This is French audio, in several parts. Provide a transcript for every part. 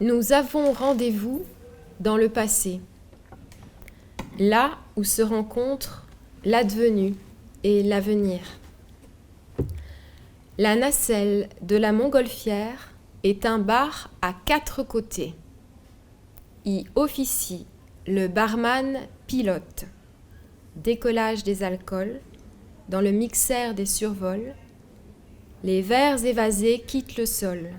Nous avons rendez-vous dans le passé, là où se rencontrent l'advenu et l'avenir. La nacelle de la Montgolfière est un bar à 4 côtés. Y officie le barman pilote. Décollage des alcools, dans le mixeur des survols, les verres évasés quittent le sol,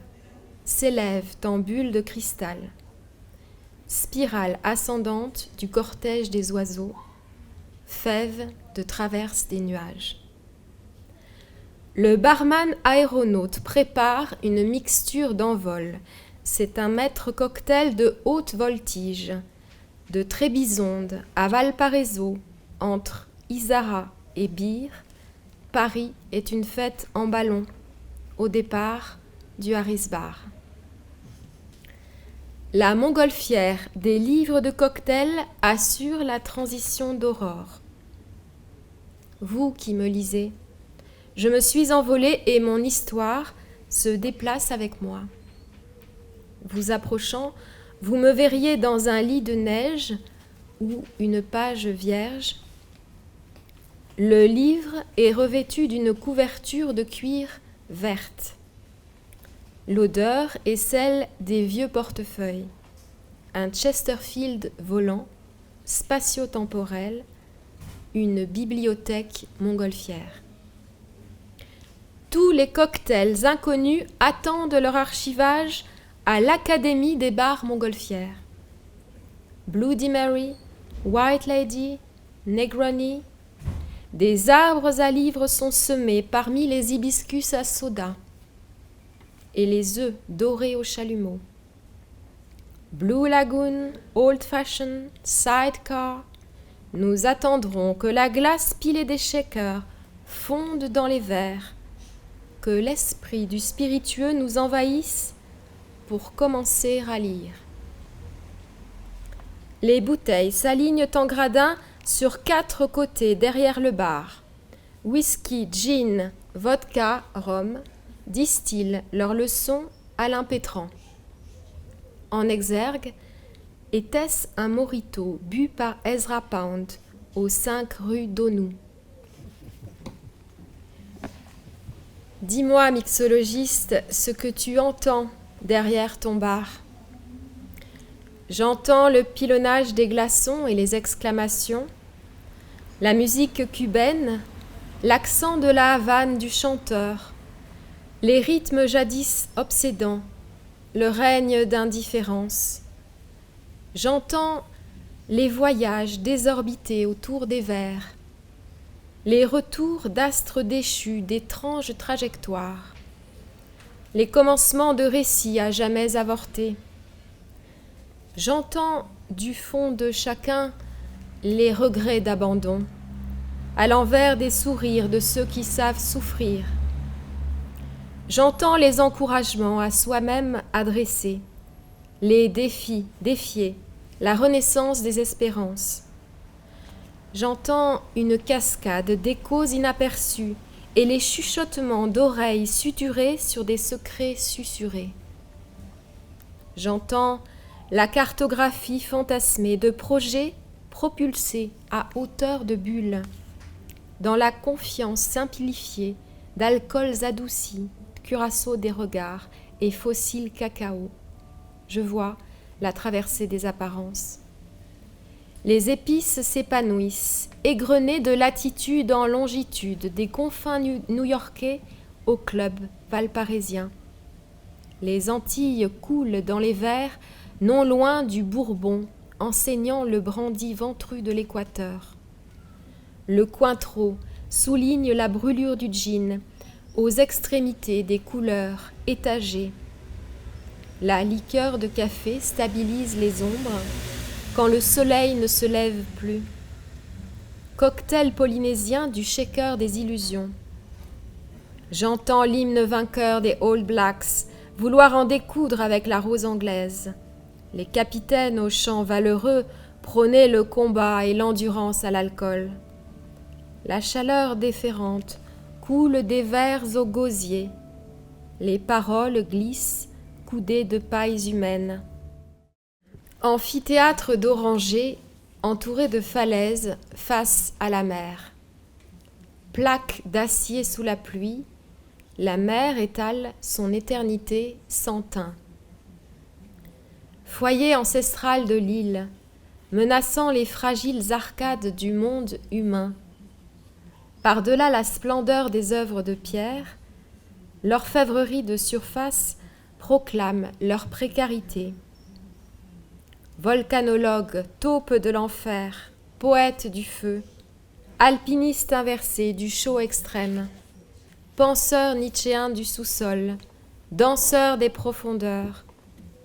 s'élèvent en bulles de cristal. Spirale ascendante du cortège des oiseaux, fève de traverse des nuages. Le barman aéronaute prépare une mixture d'envol. C'est un maître cocktail de haute voltige, de Trébizonde à Valparaiso, entre Isara et Bir. Paris est une fête en ballon, au départ du Harris Bar. La Montgolfière des livres de cocktails assure la transition d'aurore. Vous qui me lisez, je me suis envolée et mon histoire se déplace avec moi. Vous approchant, vous me verriez dans un lit de neige ou une page vierge. Le livre est revêtu d'une couverture de cuir verte. L'odeur est celle des vieux portefeuilles. Un Chesterfield volant, spatio-temporel, une bibliothèque montgolfière. Tous les cocktails inconnus attendent leur archivage à l'Académie des bars montgolfières. Bloody Mary, White Lady, Negroni. Des arbres à livres sont semés parmi les hibiscus à soda et les œufs dorés au chalumeau. Blue Lagoon, Old Fashion, Sidecar. Nous attendrons que la glace pilée des shakers fonde dans les verres, que l'esprit du spiritueux nous envahisse pour commencer à lire. Les bouteilles s'alignent en gradins sur 4 côtés derrière le bar. Whisky, gin, vodka, rhum distillent leurs leçons à l'impétrant. En exergue, était-ce un mojito bu par Ezra Pound aux 5 rue d'Onou. Dis-moi, mixologiste, ce que tu entends derrière ton bar. J'entends le pilonnage des glaçons et les exclamations, la musique cubaine, l'accent de la Havane du chanteur, les rythmes jadis obsédants, le règne d'indifférence. J'entends les voyages désorbités autour des vers, les retours d'astres déchus d'étranges trajectoires, les commencements de récits à jamais avortés. J'entends du fond de chacun les regrets d'abandon, à l'envers des sourires de ceux qui savent souffrir. J'entends les encouragements à soi-même adressés, les défis défiés, la renaissance des espérances. J'entends une cascade d'échos inaperçus et les chuchotements d'oreilles suturées sur des secrets susurrés. J'entends la cartographie fantasmée de projets propulsés à hauteur de bulles, dans la confiance simplifiée d'alcools adoucis, curaçao des regards et fossiles cacao. Je vois la traversée des apparences. Les épices s'épanouissent, égrenées de latitude en longitude, des confins new-yorkais au club valparisien. Les Antilles coulent dans les verres, non loin du Bourbon, enseignant le brandy ventru de l'Équateur. Le Cointreau souligne la brûlure du gin, aux extrémités des couleurs étagées. La liqueur de café stabilise les ombres quand le soleil ne se lève plus. Cocktail polynésien du shaker des illusions. J'entends l'hymne vainqueur des All Blacks vouloir en découdre avec la rose anglaise. Les capitaines aux chants valeureux prônaient le combat et l'endurance à l'alcool. La chaleur déférente coule des vers au gosier. Les paroles glissent, coudées de pailles humaines. Amphithéâtre d'orangers, entouré de falaises face à la mer. Plaque d'acier sous la pluie, la mer étale son éternité sans teint. Foyer ancestral de l'île, menaçant les fragiles arcades du monde humain. Par-delà la splendeur des œuvres de pierre, l'orfèvrerie de surface proclame leur précarité. Volcanologue, taupe de l'enfer, poète du feu, alpiniste inversé du chaud extrême, penseur nietzschéen du sous-sol, danseur des profondeurs,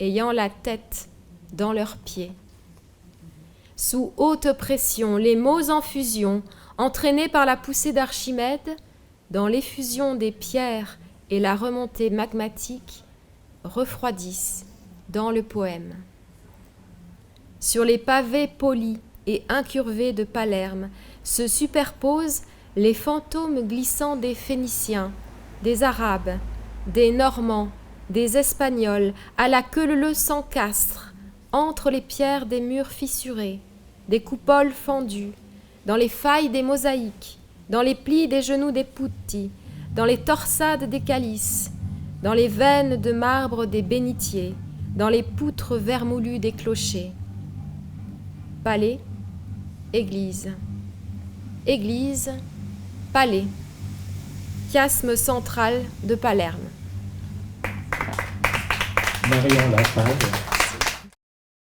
ayant la tête dans leurs pieds. Sous haute pression, les mots en fusion, entraînés par la poussée d'Archimède, dans l'effusion des pierres et la remontée magmatique, refroidissent dans le poème. Sur les pavés polis et incurvés de Palerme se superposent les fantômes glissants des Phéniciens, des Arabes, des Normands, des Espagnols, à la queue-leu sans castre, entre les pierres des murs fissurés, des coupoles fendues, dans les failles des mosaïques, dans les plis des genoux des putti, dans les torsades des calices, dans les veines de marbre des bénitiers, dans les poutres vermoulues des clochers. Palais, église. Église, palais. Chiasme central de Palerme. Marion Lafave.